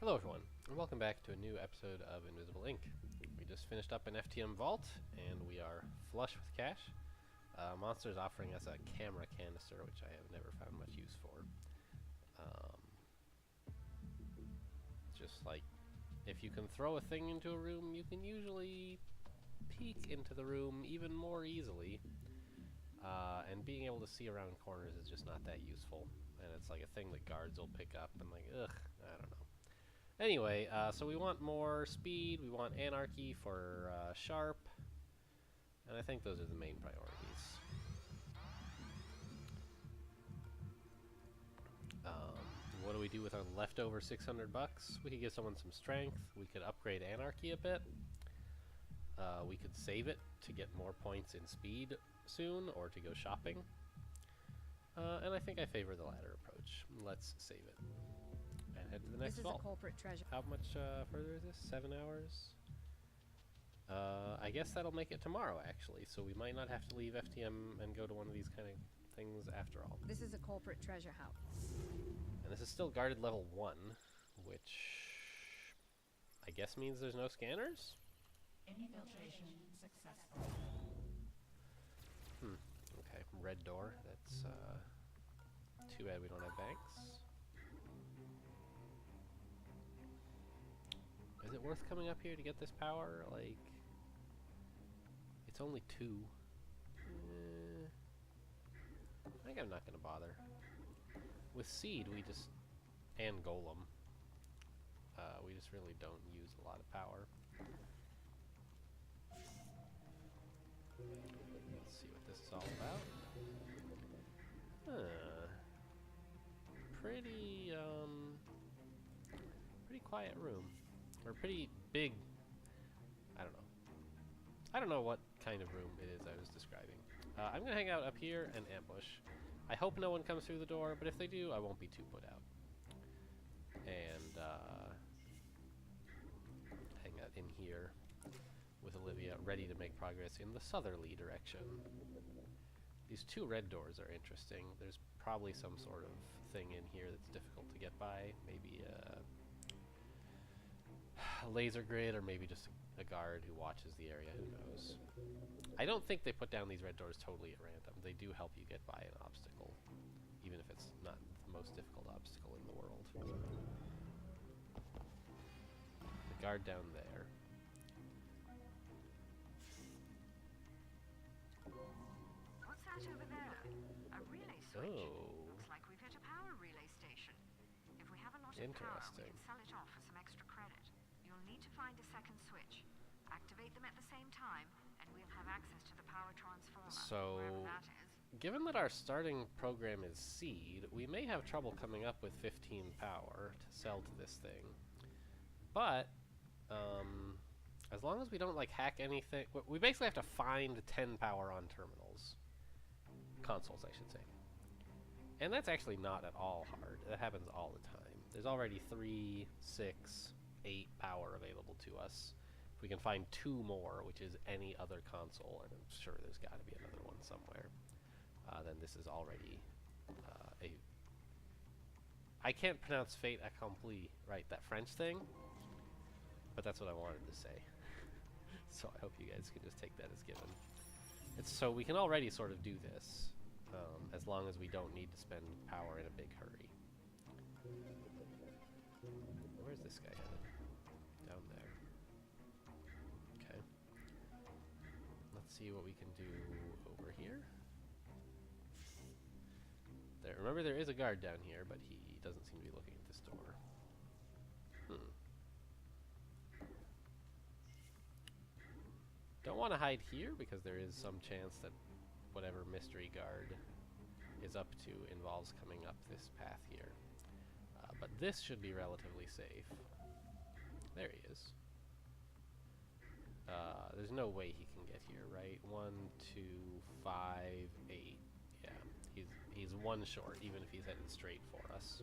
Hello everyone, and welcome back to a new episode of Invisible Inc. We just finished up an FTM vault, and we are flush with cash. Monster's offering us a camera canister, which I have never found much use for. Just like, if you can throw a thing into a room, you can usually peek into the room even more easily. And being able to see around corners is just not that useful. And it's like a thing that guards will pick up, and like, ugh, I don't know. Anyway, so we want more speed, we want anarchy for sharp, and I think those are the main priorities. What do we do with our leftover 600 bucks? We could give someone some strength, we could upgrade anarchy a bit, we could save it to get more points in speed soon, or to go shopping. And I think I favor the latter approach. Let's save it. And head to the next vault. This is a corporate treasure. How much further is this? 7 hours? I guess that'll make it tomorrow, actually, so we might not have to leave FTM and go to one of these kind of things after all. This is a corporate treasure house. And this is still guarded level 1, which I guess means there's no scanners? Infiltration successful. Okay, red door. That's too bad we don't have banks. Is it worth coming up here to get this power? Like, it's only 2. I think I'm not gonna bother. With Seed, we just, and Golem, we just really don't use a lot of power. Let's see what this is all about. Pretty quiet room. Or pretty big, I don't know. I don't know what kind of room it is I was describing. I'm gonna hang out up here and ambush. I hope no one comes through the door, but if they do, I won't be too put out. And hang out in here with Olivia, ready to make progress in the southerly direction. These 2 red doors are interesting. There's probably some sort of thing in here that's difficult to get by. Maybe a laser grid, or maybe just a guard who watches the area, who knows. I don't think they put down these red doors totally at random. They do help you get by an obstacle, even if it's not the most difficult obstacle in the world. The guard down there. What's that over there? A relay switch. Oh. Looks like we've hit a power relay station. If we have a lot of power, we Interesting. can sell it off for some extra credit. You'll need to find a second switch. Activate them at the same time, and we'll have access to the power transformer, wherever So, that is. given that our starting program is Seed, we may have trouble coming up with 15 power to sell to this thing. But, as long as we don't, like, hack anything... We basically have to find 10 power on terminals. Consoles, I should say. And that's actually not at all hard. That happens all the time. There's already 3, 6, 8 power available to us. If we can find 2 more, which is any other console, and I'm sure there's got to be another one somewhere, then this is already a... I can't pronounce fait accompli, right, that French thing, but that's what I wanted to say. So I hope you guys can just take that as given. It's so we can already sort of do this, as long as we don't need to spend power in a big hurry. Where's this guy headed? Down there. Okay. Let's see what we can do over here. There. Remember, there is a guard down here, but he doesn't seem to be looking at this door. Don't want to hide here, because there is some chance that whatever mystery guard is up to involves coming up this path here. But this should be relatively safe. There he is. There's no way he can get here, right? 1, 2, 5, 8. Yeah, he's 1 short, even if he's headed straight for us.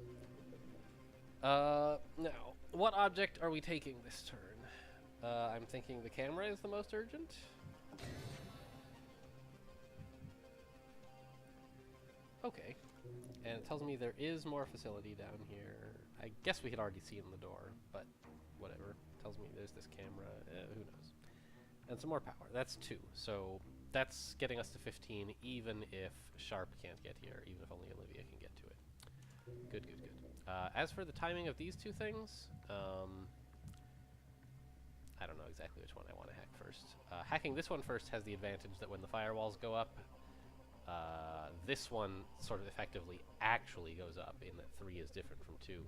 Now, what object are we taking this turn? I'm thinking the camera is the most urgent. Okay. And it tells me there is more facility down here. I guess we had already seen the door, but whatever. Tells me there's this camera. Who knows? And some more power. That's 2. So that's getting us to 15, even if Sharp can't get here, even if only Olivia can get to it. Good, good, good. As for the timing of these 2 things, I don't know exactly which one I want to hack first. Hacking this one first has the advantage that when the firewalls go up, this one sort of effectively actually goes up in that 3 is different from 2,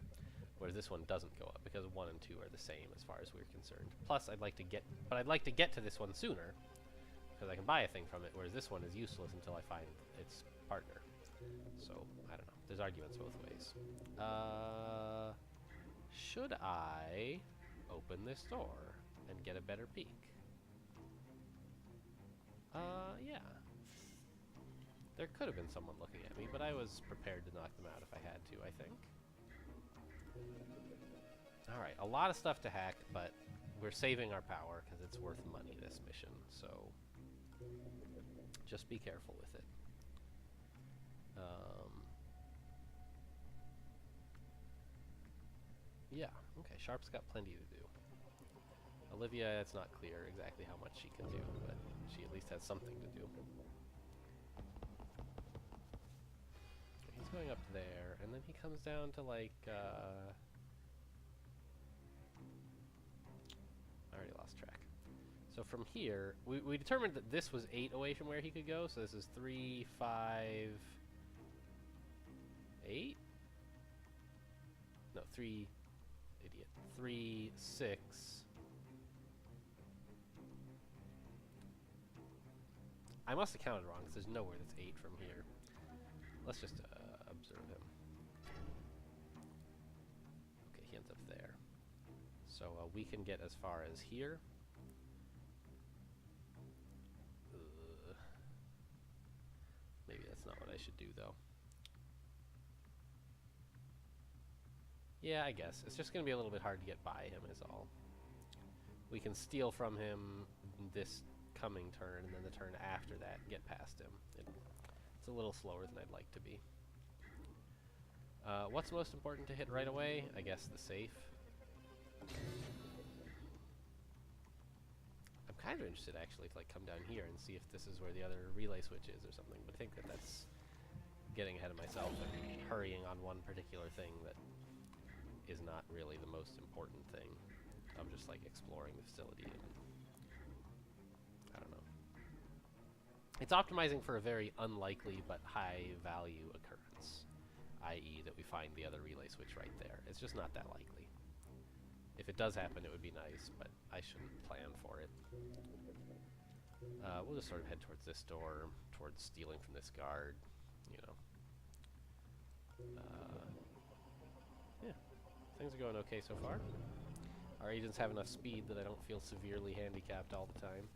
whereas this one doesn't go up because 1 and 2 are the same as far as we're concerned. Plus, I'd like to get to this one sooner because I can buy a thing from it, whereas this one is useless until I find its partner. So, I don't know. There's arguments both ways. Should I open this door and get a better peek? Yeah. There could have been someone looking at me, but I was prepared to knock them out if I had to, I think. Alright, a lot of stuff to hack, but we're saving our power because it's worth money, this mission, so just be careful with it. Yeah, okay, Sharp's got plenty to do. Olivia, it's not clear exactly how much she can do, but she at least has something to do. He's going up there, and then he comes down to like, I already lost track. So from here, we determined that this was 8 away from where he could go, so this is 3, 5, 8? No, 3, idiot. 3, 6. I must have counted wrong, because there's nowhere that's 8 from here. Let's just observe him. Okay, he ends up there. So we can get as far as here. Maybe that's not what I should do, though. Yeah, I guess. It's just going to be a little bit hard to get by him, is all. We can steal from him this coming turn, and then the turn after that, get past him. It's a little slower than I'd like to be. What's most important to hit right away? I guess the safe. I'm kind of interested, actually, to like come down here and see if this is where the other relay switch is or something, but I think that that's getting ahead of myself and hurrying on one particular thing that is not really the most important thing. I'm just like exploring the facility and I don't know. It's optimizing for a very unlikely but high value occurrence, i.e. that we find the other relay switch right there. It's just not that likely. If it does happen, it would be nice, but I shouldn't plan for it. We'll just sort of head towards this door, towards stealing from this guard, you know. Yeah, things are going okay so far. Our agents have enough speed that I don't feel severely handicapped all the time.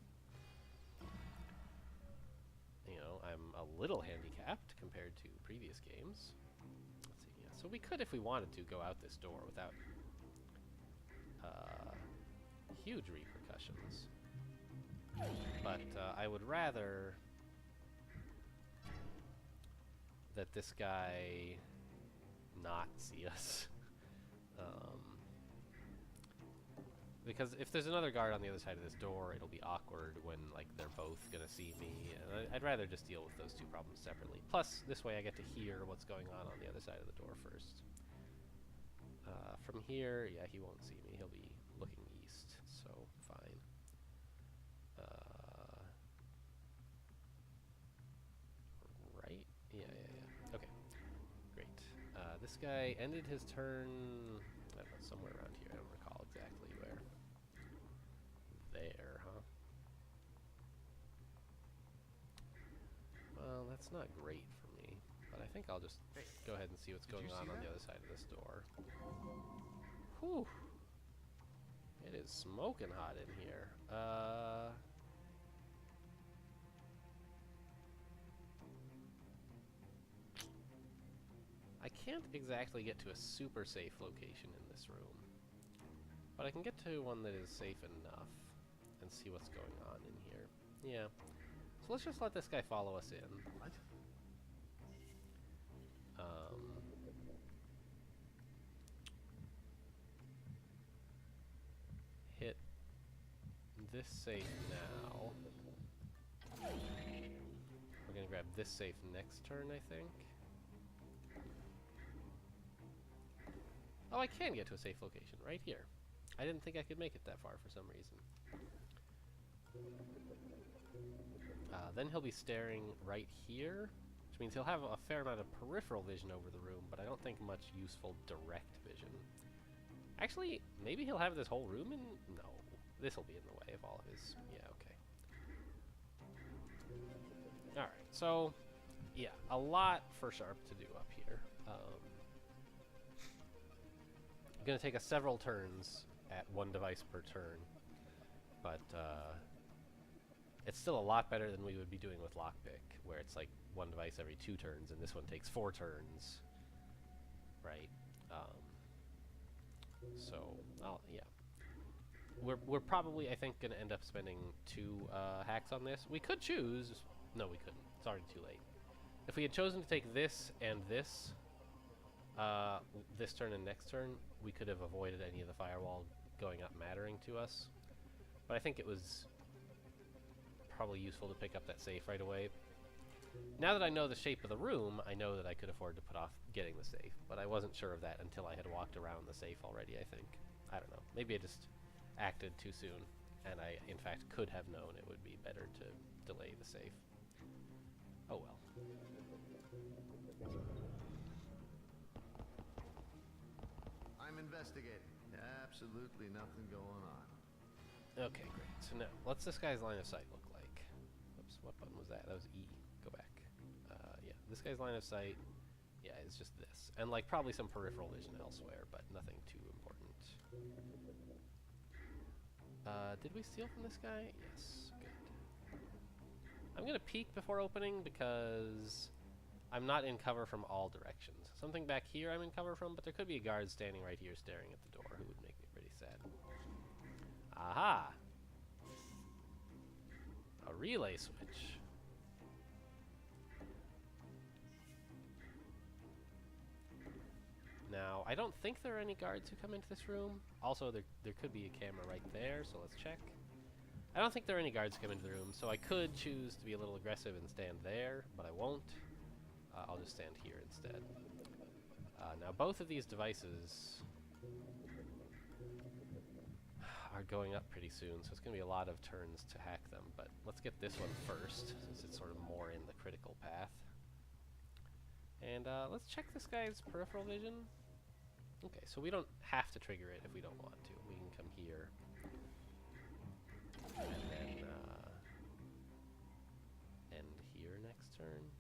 You know, I'm a little handicapped compared to previous games. Let's see, yeah. So we could, if we wanted to, go out this door without huge repercussions. But I would rather that this guy not see us. Because if there's another guard on the other side of this door, it'll be awkward when like they're both gonna see me. And I'd rather just deal with those two problems separately. Plus, this way I get to hear what's going on the other side of the door first. From here, yeah, he won't see me. He'll be looking east, so fine. Right? Yeah. Okay, great. This guy ended his turn, I don't know, somewhere around here. I don't recall exactly where. There, huh? Well, that's not great for me, but I think I'll just go ahead and see what's going on the other side of this door. Whew! It is smoking hot in here. I can't exactly get to a super safe location in this room, but I can get to one that is safe enough and see what's going on in here. Yeah. So let's just let this guy follow us in. What? this safe now. We're gonna grab this safe next turn, I think. Oh, I can get to a safe location, right here. I didn't think I could make it that far for some reason. Then he'll be staring right here, which means he'll have a fair amount of peripheral vision over the room, but I don't think much useful direct vision. Actually, maybe he'll have this whole room in... No. This'll be in the way of all of his... Yeah, okay. Alright, so... Yeah, a lot for Sharp to do up here. Gonna take us several turns at one device per turn, but it's still a lot better than we would be doing with Lockpick, where it's like one device every 2 turns, and this one takes 4 turns, right? So, yeah. We're probably, I think, gonna end up spending 2 hacks on this. We could choose... No, we couldn't. It's already too late. If we had chosen to take this and this, this turn and next turn, we could have avoided any of the firewall going up mattering to us. But I think it was probably useful to pick up that safe right away. Now that I know the shape of the room, I know that I could afford to put off getting the safe, but I wasn't sure of that until I had walked around the safe already, I think. I don't know. Maybe I just acted too soon, and I, in fact, could have known it would be better to delay the safe. Oh well. I'm investigating. Absolutely nothing going on. Okay, great. So now, what's this guy's line of sight look like? Oops, what button was that? That was E. Go back. Yeah, this guy's line of sight, yeah, it's just this. And, like, probably some peripheral vision elsewhere, but nothing too important. Did we steal from this guy? Yes, good. I'm gonna peek before opening because I'm not in cover from all directions. Something back here I'm in cover from, but there could be a guard standing right here staring at the door who would make me pretty sad. Aha! A relay switch. Now, I don't think there are any guards who come into this room. Also, there could be a camera right there, so let's check. I don't think there are any guards who come into the room, so I could choose to be a little aggressive and stand there, but I won't. I'll just stand here instead. Now, both of these devices are going up pretty soon, so it's going to be a lot of turns to hack them, but let's get this one first, since it's sort of more in the critical path. And let's check this guy's peripheral vision. Okay, so we don't have to trigger it if we don't want to. We can come here. And then end here next turn.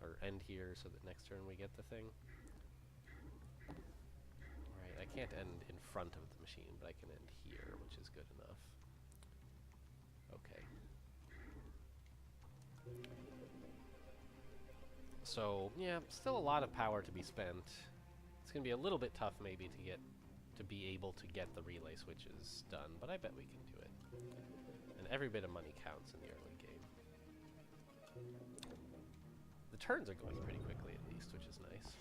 Or end here so that next turn we get the thing. Alright, I can't end in front of the machine, but I can end here, which is good enough. Okay. So, yeah, still a lot of power to be spent. It's going to be a little bit tough maybe to be able to get the relay switches done, but I bet we can do it. And every bit of money counts in the early game. The turns are going pretty quickly at least, which is nice.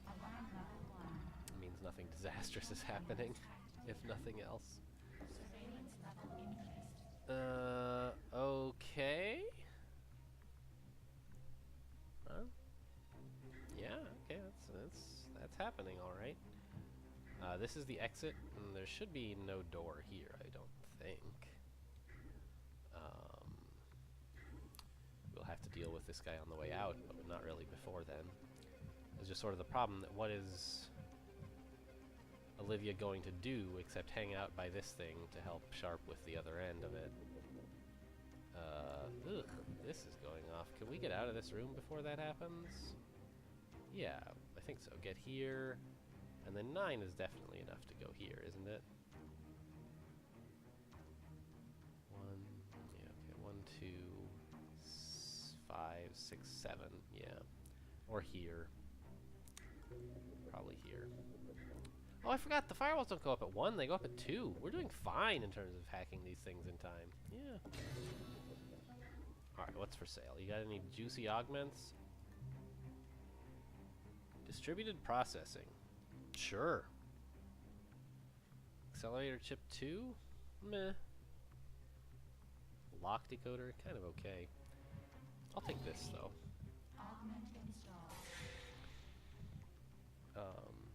Alarm level 1. It means nothing disastrous is happening, if nothing else. Surveillance level increased. Okay. Huh? Yeah, okay, that's happening, all right. This is the exit, and there should be no door here, I don't think. We'll have to deal with this guy on the way out, but not really before then. It's just sort of the problem that what is Olivia going to do except hang out by this thing to help Sharp with the other end of it? Ugh, this is going off. Can we get out of this room before that happens? Yeah, I think so. Get here, and then 9 is definitely enough to go here, isn't it? 1, yeah, okay, 1, 2, 5, 6, 7, yeah. Or here. Probably here. Oh, I forgot, the firewalls don't go up at 1, they go up at 2. We're doing fine in terms of hacking these things in time. Yeah. Alright, what's for sale? You got any juicy augments? Distributed processing. Sure. Accelerator chip 2? Meh. Lock decoder? Kind of okay. I'll take this, though. Augment installed.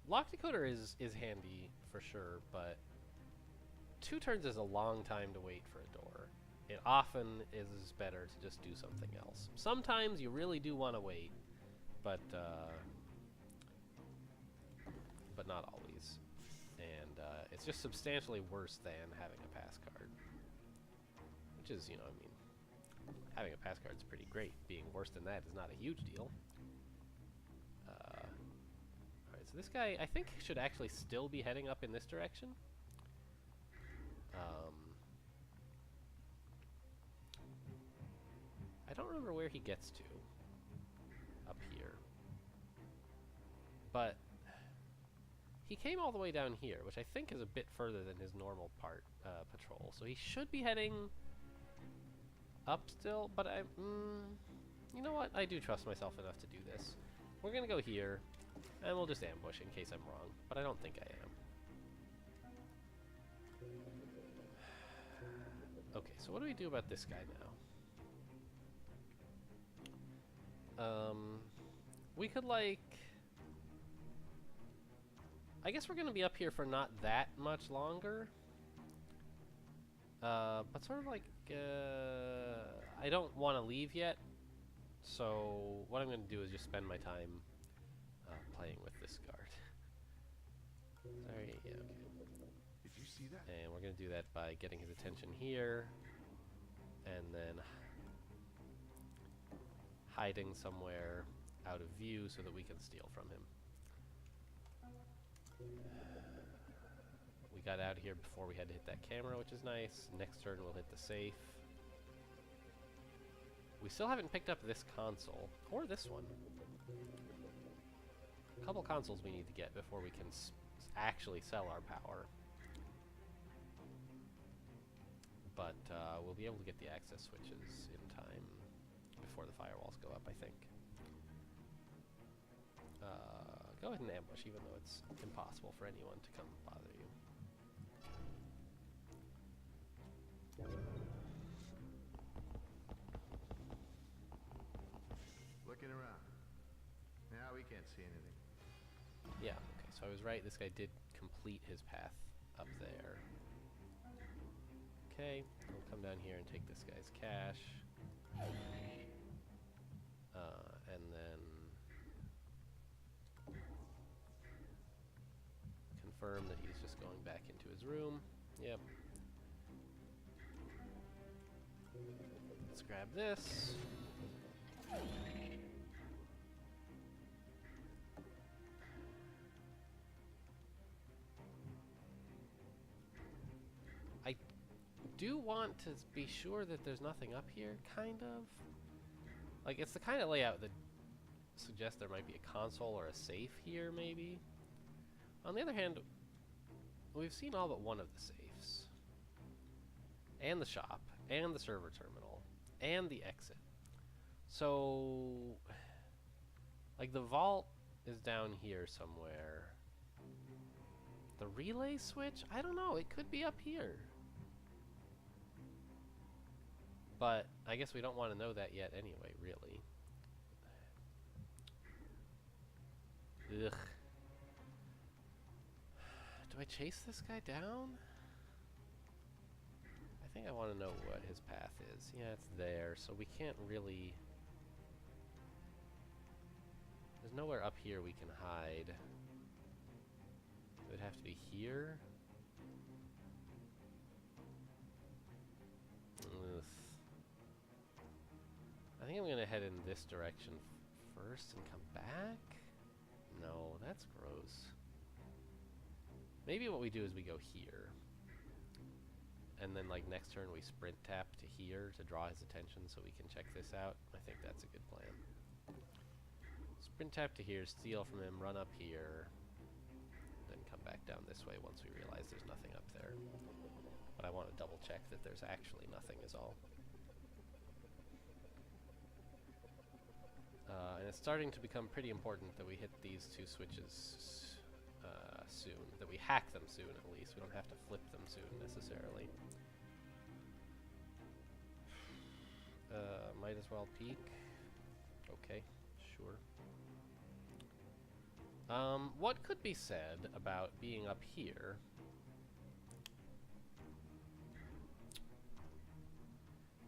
Lock decoder is handy, for sure, but 2 turns is a long time to wait for a door. It often is better to just do something else. Sometimes you really do want to wait, but not always. And it's just substantially worse than having a pass card. Which is, you know, I mean, having a pass card is pretty great. Being worse than that is not a huge deal. Alright, so this guy, I think, should actually still be heading up in this direction. I don't remember where he gets to up here. But he came all the way down here, which I think is a bit further than his normal patrol. So he should be heading up still, but you know what? I do trust myself enough to do this. We're gonna go here, and we'll just ambush in case I'm wrong, but I don't think I am. Okay, so what do we do about this guy now? We could, like... I guess we're gonna be up here for not that much longer. But sort of like, I don't want to leave yet. So what I'm gonna do is just spend my time playing with this guard. Sorry, yeah, okay. Did you see that? And we're gonna do that by getting his attention here, and then hiding somewhere out of view so that we can steal from him. We got out here before we had to hit that camera, which is nice. Next turn we'll hit the safe. We still haven't picked up this console, or this one. A couple consoles we need to get before we can actually sell our power. But we'll be able to get the access switches in time before the firewalls go up, I think. Go ahead and ambush, even though it's impossible for anyone to come bother you. Looking around. Now we can't see anything. Yeah, okay, so I was right, this guy did complete his path up there. Okay, we'll come down here and take this guy's cash. And then confirm that he's just going back into his room. Yep. Let's grab this. I do want to be sure that there's nothing up here, kind of. Like, it's the kind of layout that suggests there might be a console or a safe here, maybe. On the other hand, we've seen all but one of the safes. And the shop, and the server terminal, and the exit. So, like, the vault is down here somewhere. The relay switch? I don't know, it could be up here. But I guess we don't want to know that yet anyway, really. Ugh. Do I chase this guy down? I think I want to know what his path is. Yeah, it's there, so we can't really... There's nowhere up here we can hide. It would have to be here. Ugh. I think I'm gonna head in this direction first and come back? No, that's gross. Maybe what we do is we go here. And then, like, next turn we sprint tap to here to draw his attention so we can check this out. I think that's a good plan. Sprint tap to here, steal from him, run up here, then come back down this way once we realize there's nothing up there. But I want to double check that there's actually nothing is all. And it's starting to become pretty important that we hit these two switches soon. That we hack them soon, at least. We don't have to flip them soon, necessarily. Might as well peek. Okay, sure. What could be said about being up here?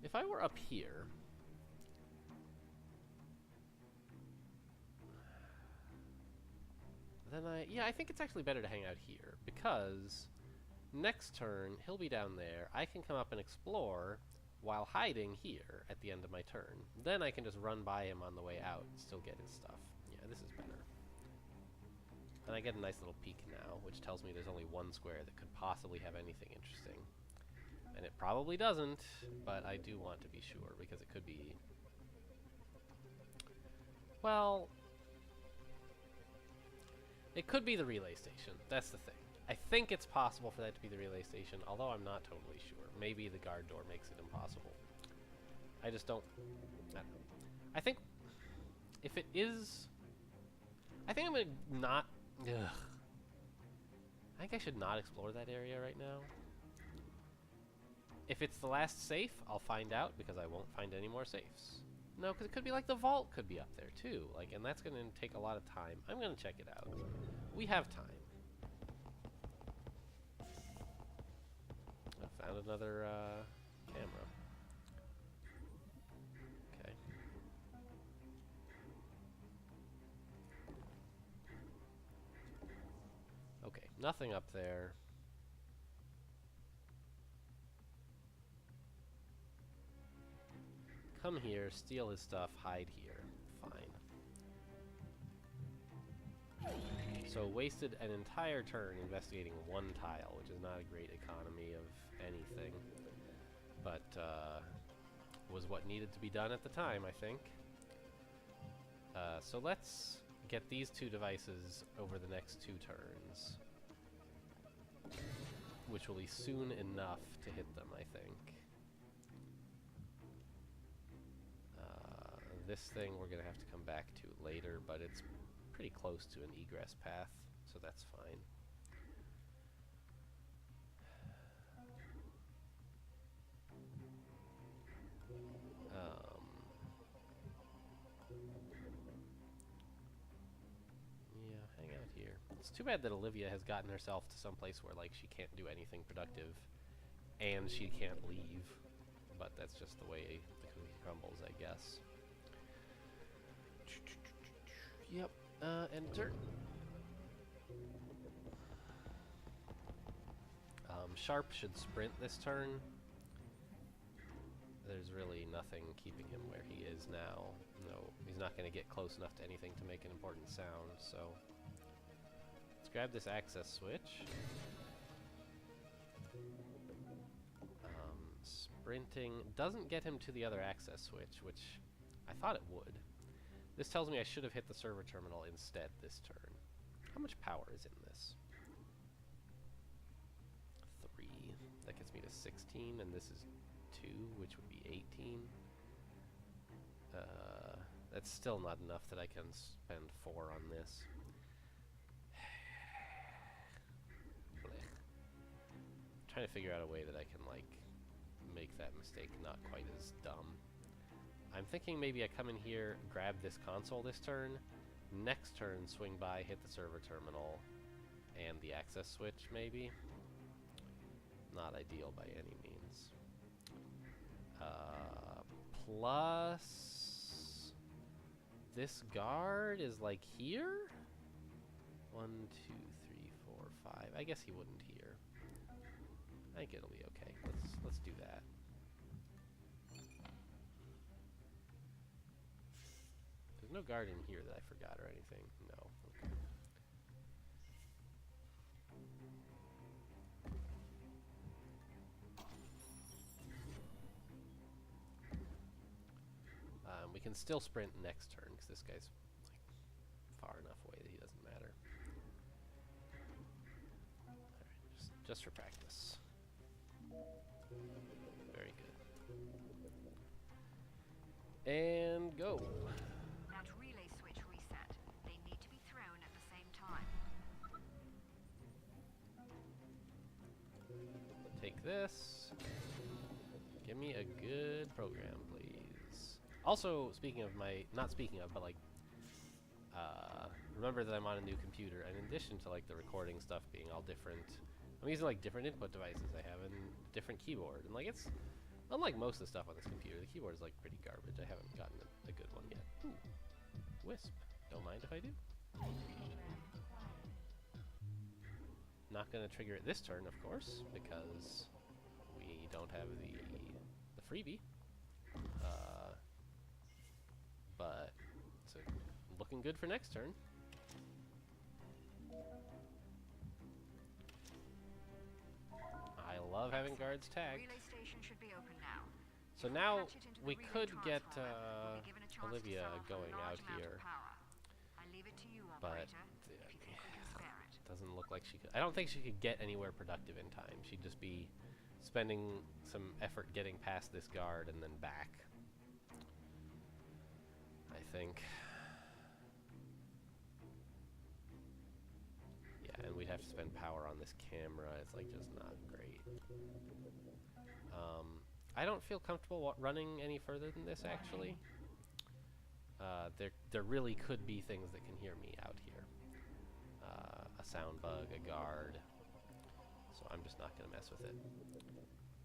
If I were up here... then I think it's actually better to hang out here, because next turn, he'll be down there. I can come up and explore while hiding here at the end of my turn. Then I can just run by him on the way out and still get his stuff. Yeah, this is better. And I get a nice little peek now, which tells me there's only one square that could possibly have anything interesting. And it probably doesn't, but I do want to be sure, because it could be... well... it could be the relay station. That's the thing. I think it's possible for that to be the relay station, although I'm not totally sure. Maybe the guard door makes it impossible. I just don't... I don't know. I think... if it is... I think I'm gonna not... ugh. I think I should not explore that area right now. If it's the last safe, I'll find out, because I won't find any more safes. No, because it could be like the vault could be up there too, like, and that's going to take a lot of time. I'm going to check it out. We have time. I found another camera. Okay. Okay, nothing up there. Come here, steal his stuff, hide here. Fine. So wasted an entire turn investigating one tile, which is not a great economy of anything. But, was what needed to be done at the time, I think. So let's get these two devices over the next 2 turns. Which will be soon enough to hit them, I think. This thing we're going to have to come back to later, but it's pretty close to an egress path, so that's fine. Yeah, hang out here. It's too bad that Olivia has gotten herself to some place where, like, she can't do anything productive, and she can't leave. But that's just the way the cookie crumbles, I guess. Yep, enter. Sharp should sprint this turn. There's really nothing keeping him where he is now. No, he's not going to get close enough to anything to make an important sound, so... let's grab this access switch. Sprinting doesn't get him to the other access switch, which I thought it would. This tells me I should have hit the server terminal instead this turn. How much power is in this? 3. That gets me to 16, and this is 2, which would be 18. That's still not enough that I can spend 4 on this. I'm trying to figure out a way that I can, like, make that mistake not quite as dumb. I'm thinking maybe I come in here, grab this console this turn, next turn swing by, hit the server terminal, and the access switch maybe. Not ideal by any means. Plus, this guard is like here? 1, 2, 3, 4, 5. I guess he wouldn't here. I think it'll be okay. Let's do that. There's no guard in here that I forgot or anything. No. Okay. We can still sprint next turn because this guy's like far enough away that he doesn't matter. Alright, just for practice. Very good. And go. That relay switch reset. They need to be thrown at the same time. this. Give me a good program, please. Also, speaking of my, not speaking of, but like, remember that I'm on a new computer, and in addition to like the recording stuff being all different, I'm using like different input devices I have and different keyboard, and like it's, unlike most of the stuff on this computer, the keyboard is like pretty garbage. I haven't gotten a good one yet. Ooh, Wisp. Don't mind if I do. Not gonna trigger it this turn, of course, because we don't have the freebie. But so looking good for next turn. I love having guards tagged. Relay station should be open now. So If now attach it into the we relay could get transformer, you'll be given a chance to Olivia sell off a going large out amount of here, power. I leave it to you, but operator, if you think we can spare it. doesn't look like she could. I don't think she could get anywhere productive in time. She'd just be spending some effort getting past this guard and then back, I think. Yeah, and we'd have to spend power on this camera. It's like just not great. I don't feel comfortable running any further than this, actually. There really could be things that can hear me out here. A sound bug, a guard. So I'm just not going to mess with it.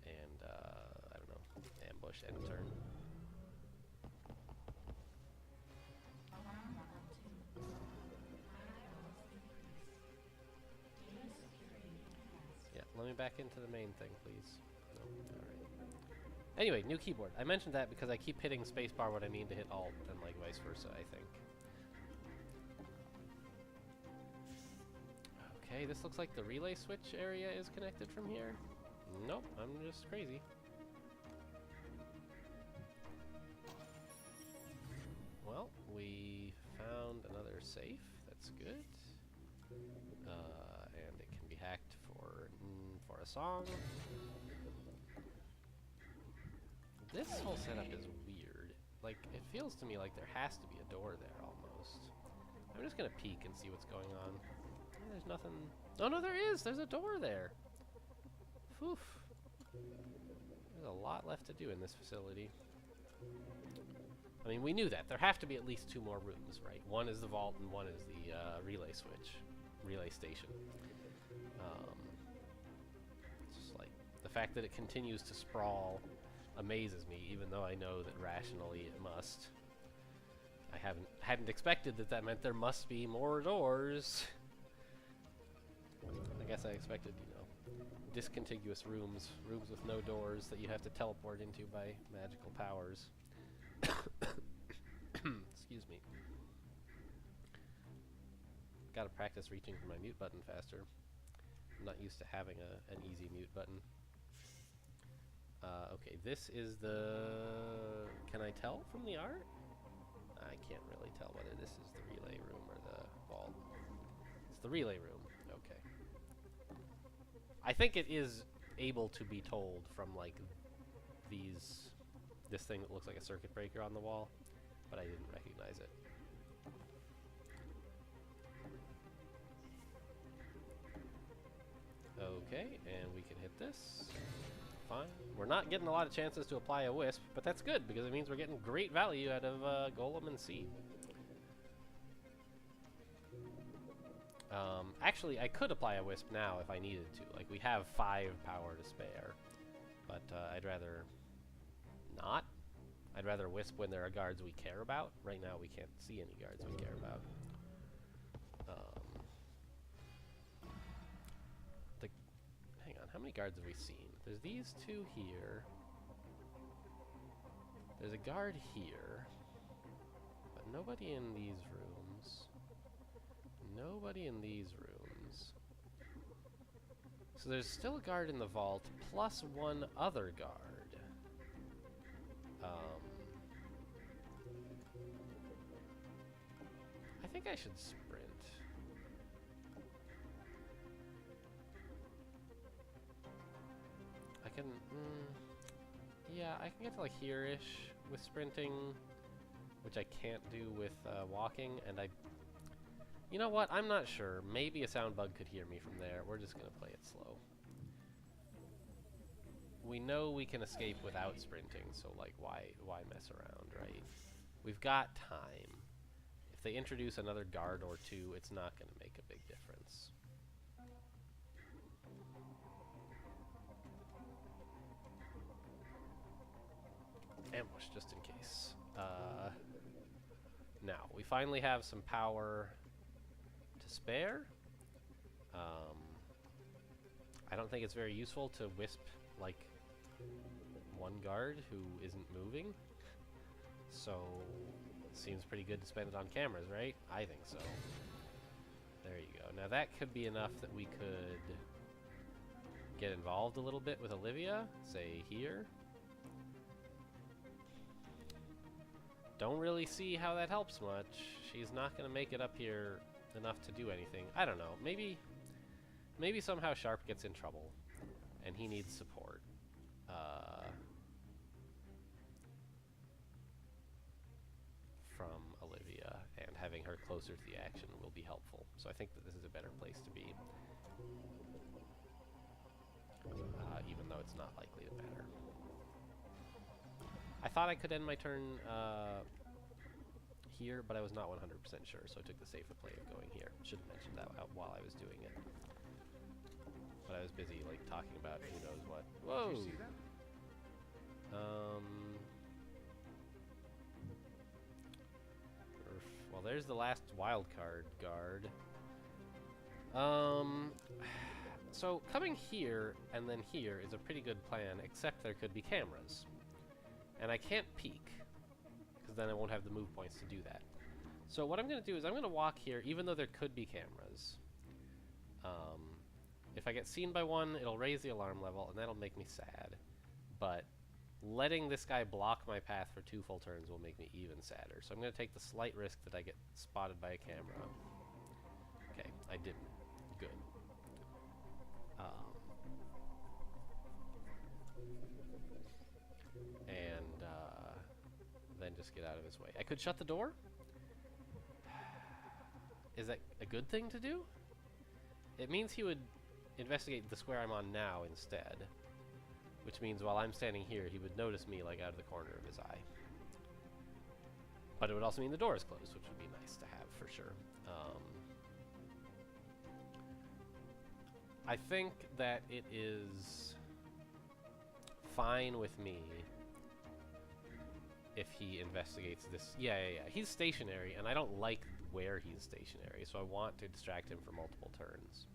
And, I don't know, ambush, end turn. Yeah, let me back into the main thing, please. No, alright. Anyway, new keyboard. I mentioned that because I keep hitting spacebar when I mean to hit Alt, and like vice versa, I think. Okay, this looks like the relay switch area is connected from here. Nope, I'm just crazy. Well, we found another safe. That's good. And it can be hacked for a song. This whole setup is weird. Like, it feels to me like there has to be a door there almost. I'm just gonna peek and see what's going on. There's nothing. Oh no, there is! There's a door there! Phew. There's a lot left to do in this facility. I mean, we knew that. There have to be at least 2 more rooms, right? One is the vault and one is the relay switch. Relay station. It's just like, the fact that it continues to sprawl amazes me, even though I know that rationally it must. I hadn't expected that meant there must be more doors. I guess I expected, you know, discontiguous rooms with no doors that you have to teleport into by magical powers. Excuse me. Gotta practice reaching for my mute button faster. I'm not used to having an easy mute button. Okay, this is the... Can I tell from the art? I can't really tell whether this is the relay room or the vault. It's the relay room. Okay. I think it is able to be told from, like, this thing that looks like a circuit breaker on the wall, but I didn't recognize it. Okay, and we can hit this. Fine. We're not getting a lot of chances to apply a wisp, but that's good because it means we're getting great value out of Golem and Seed. Actually, I could apply a wisp now if I needed to. Like, we have 5 power to spare, but I'd rather not. I'd rather wisp when there are guards we care about. Right now, we can't see any guards we care about. Hang on, how many guards have we seen? There's these 2 here. There's a guard here. But nobody in these rooms. Nobody in these rooms. So there's still a guard in the vault, plus 1 other guard. I think I should sprint. I can, yeah, I can get to like here-ish with sprinting, which I can't do with walking, and you know what, I'm not sure. Maybe a sound bug could hear me from there. We're just gonna play it slow. we know we can escape without sprinting, so like why mess around, right? We've got time. If they introduce another guard or two, it's not going to make a big difference. Ambush, just in case. Now, we finally have some power to spare. I don't think it's very useful to wisp, like, one guard who isn't moving. So, it seems pretty good to spend it on cameras, right? I think so. There you go. Now, that could be enough that we could get involved a little bit with Olivia, say here. Don't really see how that helps much. She's not going to make it up here enough to do anything. I don't know. Maybe somehow Sharp gets in trouble, and he needs support. From Olivia, and having her closer to the action will be helpful. So I think that this is a better place to be. Even though it's not likely to matter. I thought I could end my turn here, but I was not 100% sure, so I took the safer play of going here. Should have mentioned that while I was doing it. But I was busy, like, talking about who knows what. Whoa! Did you see that? Well, there's the last wild card guard. So coming here and then here is a pretty good plan, except there could be cameras. And I can't peek, because then I won't have the move points to do that. So what I'm going to do is I'm going to walk here, even though there could be cameras. If I get seen by one, it'll raise the alarm level, and that'll make me sad. But letting this guy block my path for 2 full turns will make me even sadder. So I'm going to take the slight risk that I get spotted by a camera. Okay, I didn't. Good. And then just get out of his way. I could shut the door? Is that a good thing to do? It means he would investigate the square I'm on now instead. Which means while I'm standing here, he would notice me, like, out of the corner of his eye. But it would also mean the door is closed, which would be nice to have, for sure. I think that it is fine with me if he investigates this. Yeah. He's stationary, and I don't like where he's stationary, so I want to distract him for multiple turns.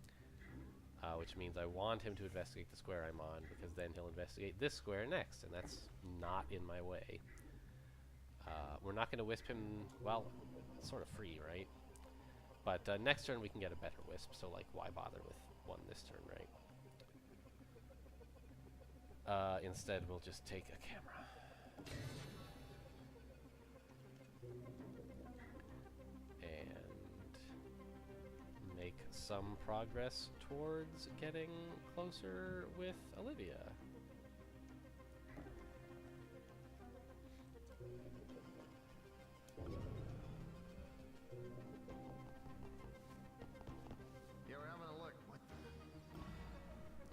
Which means I want him to investigate the square I'm on, because then he'll investigate this square next, and that's not in my way. We're not going to wisp him, well, it's sort of free, right? But next turn we can get a better wisp, so like why bother with one this turn, right? Instead we'll just take a camera. Make some progress towards getting closer with Olivia. Yeah, we're having a look. What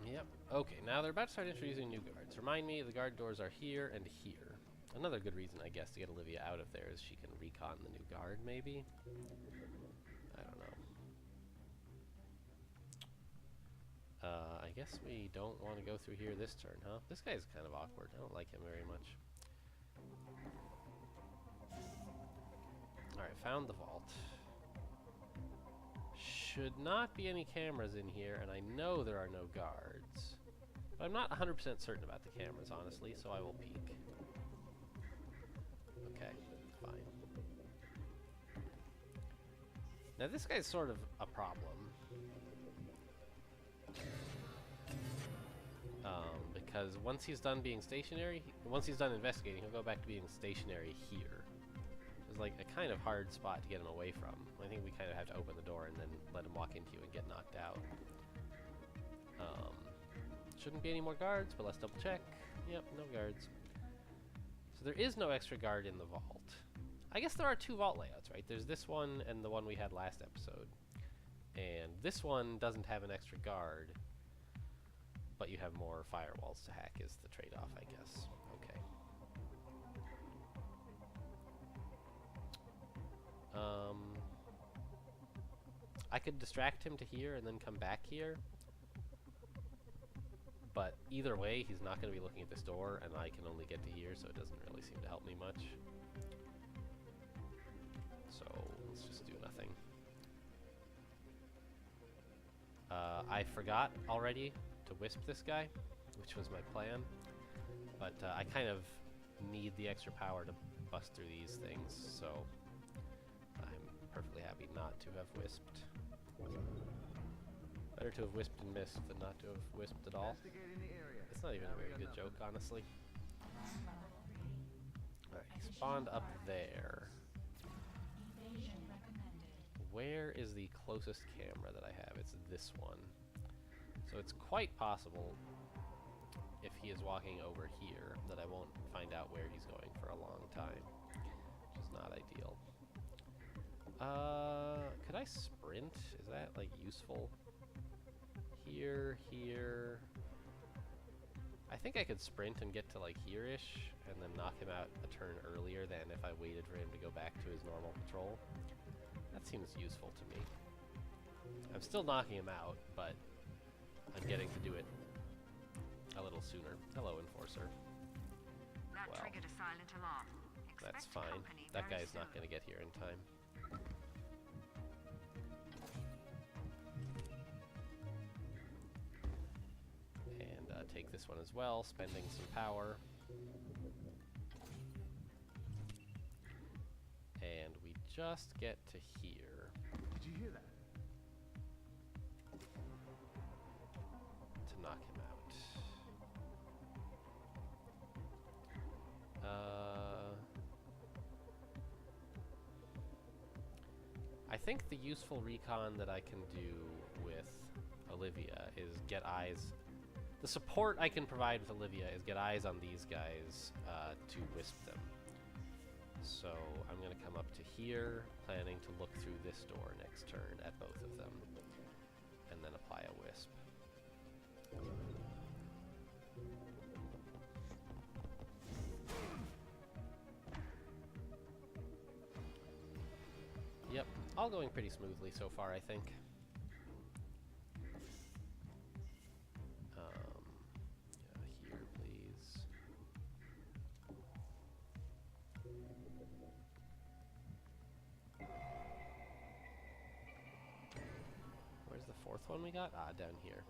the? Yep. Okay, now they're about to start introducing new guards. Remind me, the guard doors are here and here. Another good reason, I guess, to get Olivia out of there is she can recon the new guard, maybe? I don't know. I guess we don't want to go through here this turn, huh? This guy's kind of awkward. I don't like him very much. Alright, found the vault. Should not be any cameras in here, and I know there are no guards. But I'm not 100% certain about the cameras, honestly, so I will peek. Okay, fine. Now this guy's sort of a problem. Because once he's done being stationary, once he's done investigating, he'll go back to being stationary here. It's like a kind of hard spot to get him away from. I think we kind of have to open the door and then let him walk into you and get knocked out. Shouldn't be any more guards, but let's double check. Yep, no guards. So there is no extra guard in the vault. I guess there are 2 vault layouts, right? There's this one and the one we had last episode. And this one doesn't have an extra guard. but you have more firewalls to hack is the trade-off, I guess. Okay. I could distract him to here and then come back here. But either way, he's not going to be looking at this door, and I can only get to here, so it doesn't really seem to help me much. So, let's just do nothing. I forgot already to wisp this guy, which was my plan. But I kind of need the extra power to bust through these things, so I'm perfectly happy not to have wisped. Better to have wisped and missed than not to have wisped at all. Investigating the area. It's not even a very good joke, honestly. Alright, he spawned up there. Evasion recommended. Where is the closest camera that I have? It's this one. So it's quite possible, if he is walking over here, that I won't find out where he's going for a long time, which is not ideal. Could I sprint? Is that, like, useful? Here, here. I think I could sprint and get to, like, here-ish, and then knock him out a turn earlier than if I waited for him to go back to his normal patrol. That seems useful to me. I'm still knocking him out, but I'm getting to do it a little sooner. Hello, Enforcer. That Well, triggered a silent alarm. That's Expect fine. company That very guy's not soon. going to get here in time. And take this one as well, spending some power. And we just get to here Did you hear that? to knock him out. I think the useful recon that I can do with Olivia is get eyes. The support I can provide with Olivia is get eyes on these guys to wisp them. So I'm going to come up to here, planning to look through this door next turn at both of them, and then apply a wisp. Yep, all going pretty smoothly so far, I think. Yeah, here, please. Where's the fourth one we got? Ah, down here.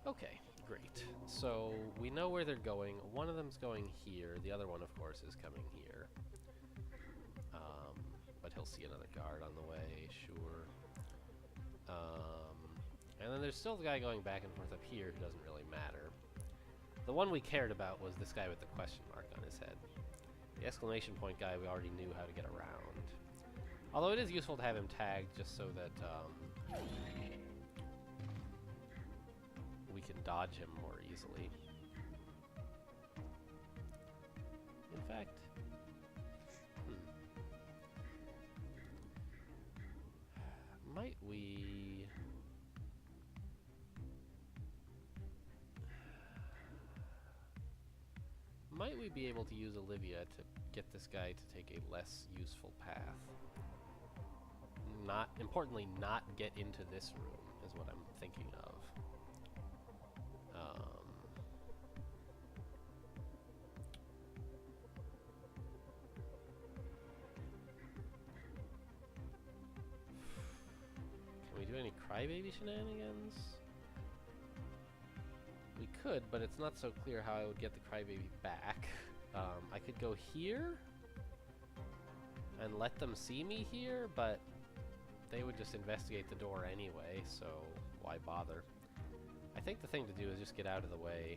Okay, great. So we know where they're going. One of them's going here. The other one, of course, is coming here. But he'll see another guard on the way, sure. And then there's still the guy going back and forth up here who doesn't really matter. The one we cared about was this guy with the question mark on his head. The exclamation point guy we already knew how to get around. Although it is useful to have him tagged just so that we can dodge him more easily. In fact, might we be able to use Olivia to get this guy to take a less useful path? Importantly, not get into this room is what I'm thinking of. Can we do any crybaby shenanigans? We could, but it's not so clear how I would get the crybaby back. I could go here and let them see me here, but they would just investigate the door anyway, so why bother? I think the thing to do is just get out of the way.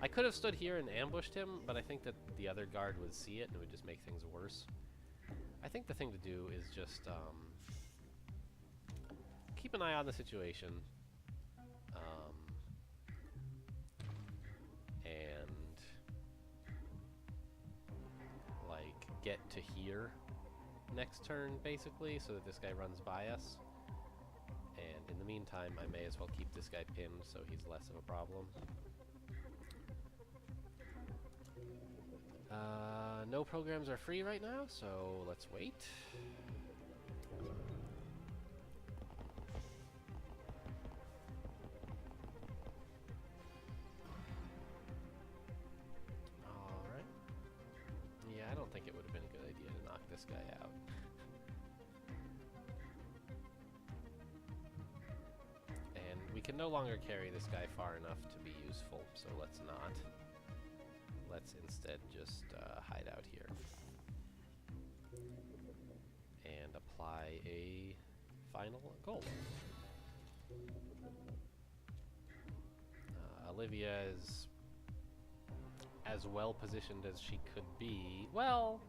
I could have stood here and ambushed him, but I think that the other guard would see it and it would just make things worse. I think the thing to do is just keep an eye on the situation. And like get to here next turn basically so that this guy runs by us, and in the meantime time, I may as well keep this guy pinned so he's less of a problem. No programs are free right now, so let's wait. Alright. Yeah, I don't think it would have been a good idea to knock this guy out. And we can no longer carry this guy far enough to be useful, so let's not. Let's instead just hide out here and apply a final goal. Olivia is as well positioned as she could be. Well,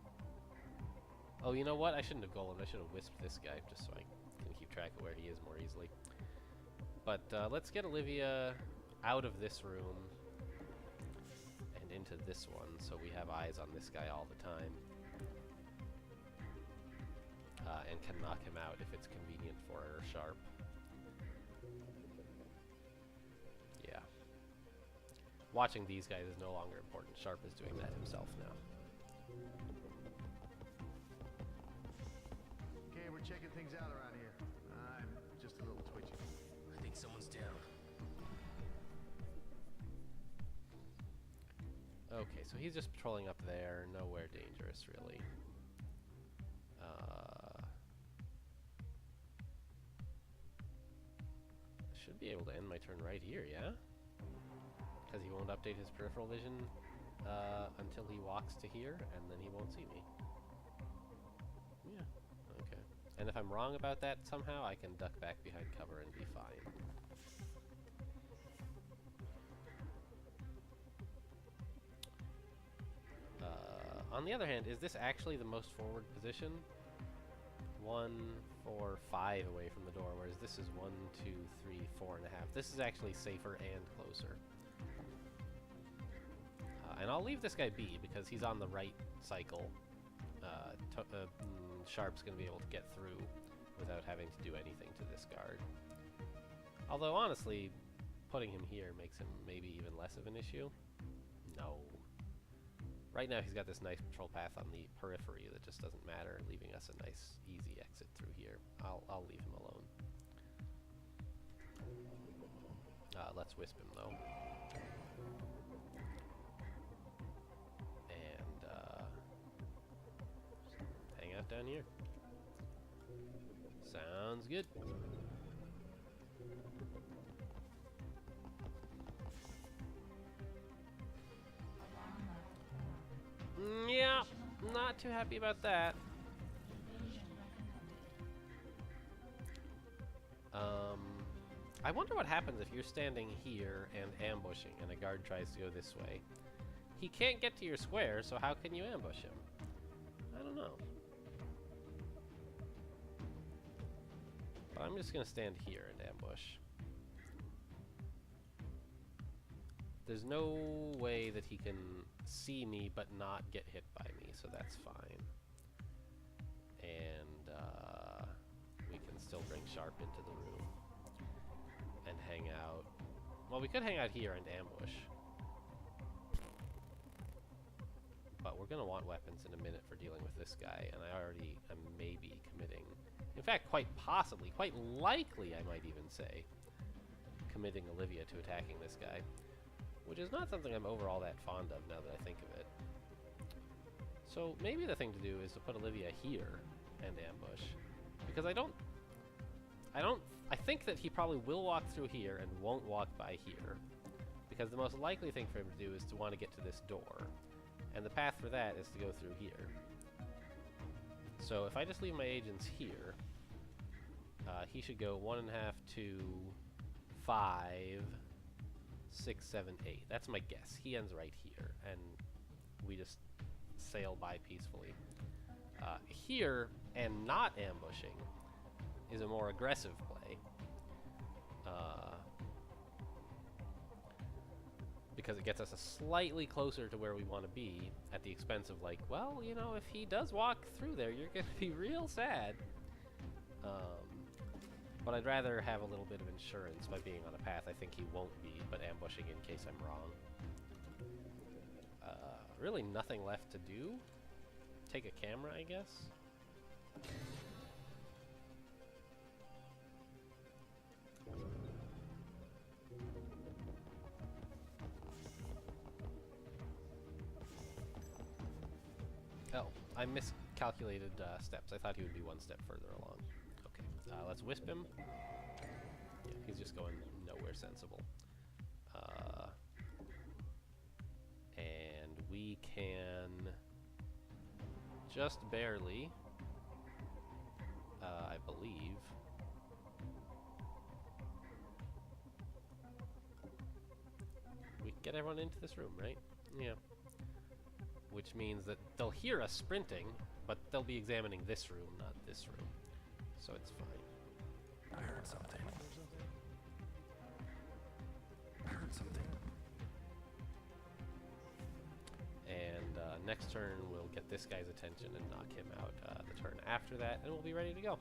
oh, you know what? I shouldn't have golemed. I should have wisped this guy just so I can keep track of where he is more easily. But let's get Olivia out of this room into this one, so we have eyes on this guy all the time, and can knock him out if it's convenient for Sharp. Yeah. Watching these guys is no longer important. Sharp is doing that himself now. Okay, we're checking things out around here. I'm just a little twitchy. I think someone's down. Okay, so he's just patrolling up there, nowhere dangerous, really. Should be able to end my turn right here, yeah? Because he won't update his peripheral vision until he walks to here, and then he won't see me. Yeah, okay. And if I'm wrong about that somehow, I can duck back behind cover and be fine. On the other hand, is this actually the most forward position? 1, 4, 5 away from the door, whereas this is 1, 2, 3, 4.5. This is actually safer and closer. And I'll leave this guy be because he's on the right cycle. Sharp's going to be able to get through without having to do anything to this guard. Although, honestly, putting him here makes him maybe even less of an issue. No. Right now he's got this nice patrol path on the periphery that just doesn't matter, leaving us a nice, easy exit through here. I'll leave him alone. Let's wisp him, though. And, just hang out down here. Sounds good. Yeah, not too happy about that. I wonder what happens if you're standing here and ambushing and a guard tries to go this way. He can't get to your square, so how can you ambush him? I don't know. But I'm just gonna stand here and ambush. There's no way that he can see me but not get hit by me, so that's fine. And we can still bring Sharp into the room and hang out. Well, we could hang out here and ambush. But we're going to want weapons in a minute for dealing with this guy, and I already am maybe committing. In fact, quite possibly, quite likely, I might even say, committing Olivia to attacking this guy. Which is not something I'm overall that fond of now that I think of it. So maybe the thing to do is to put Olivia here and ambush. Because I think that he probably will walk through here and won't walk by here. Because the most likely thing for him to do is to want to get to this door. And the path for that is to go through here. So if I just leave my agents here, he should go 1.5, 2, 5, 6, 7, 8. That's my guess. He ends right here, and we just sail by peacefully. Here, and not ambushing, is a more aggressive play. Because it gets us slightly closer to where we want to be, at the expense of like, well, you know, if he does walk through there, you're going to be real sad. But I'd rather have a little bit of insurance by being on a path I think he won't be, but ambushing in case I'm wrong. Really nothing left to do. Take a camera, I guess. Oh, I miscalculated steps. I thought he would be one step further along. Okay, let's wisp him. Yeah, he's just going nowhere sensible. And we can just barely, I believe. We can get everyone into this room, right? Yeah. Which means that they'll hear us sprinting, but they'll be examining this room, not this room. So it's fine. I heard something. I heard something. And next turn, we'll get this guy's attention and knock him out the turn after that, and we'll be ready to go.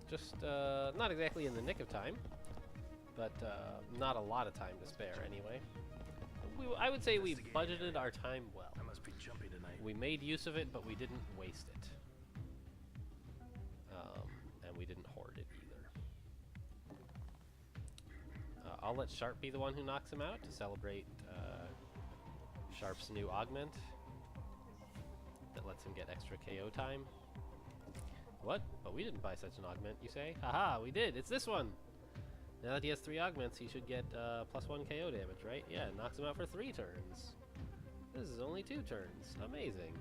Just not exactly in the nick of time, but not a lot of time to spare anyway. I would say we budgeted our time well. I must be jumpy tonight. We made use of it, but we didn't waste it. And we didn't hoard it either. I'll let Sharp be the one who knocks him out to celebrate Sharp's new augment that lets him get extra KO time. What? But we didn't buy such an augment, you say? Haha, we did! It's this one! Now that he has 3 augments, he should get +1 KO damage, right? Yeah, it knocks him out for 3 turns. This is only 2 turns. Amazing.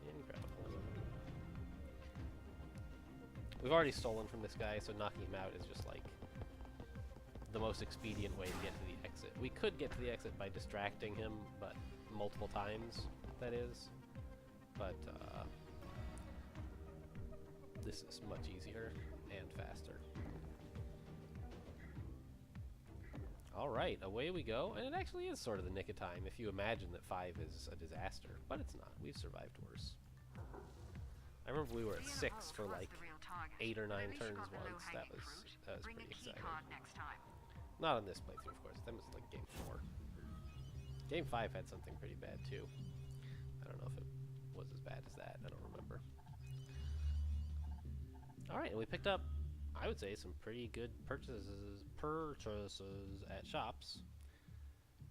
Incredible. We've already stolen from this guy, so knocking him out is just like the most expedient way to get to the exit. We could get to the exit by distracting him, but multiple times, that is. But this is much easier and faster. Alright, away we go, and it actually is sort of the nick of time if you imagine that 5 is a disaster, but it's not. We've survived worse. I remember we were at 6 for like 8 or 9 turns once. That was pretty exciting. Not on this playthrough, of course. That was like game 4. Game 5 had something pretty bad too. I don't know if it was as bad as that. I don't remember. Alright, and we picked up, I would say, some pretty good purchases at shops,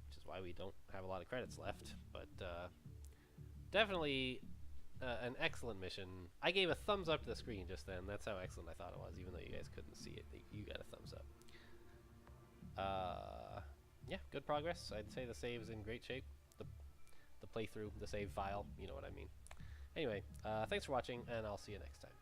which is why we don't have a lot of credits left, but definitely an excellent mission. I gave a thumbs up to the screen just then. That's how excellent I thought it was, even though you guys couldn't see it. You got a thumbs up. Yeah, good progress. I'd say the save is in great shape. The playthrough, the save file, you know what I mean. Anyway, thanks for watching, and I'll see you next time.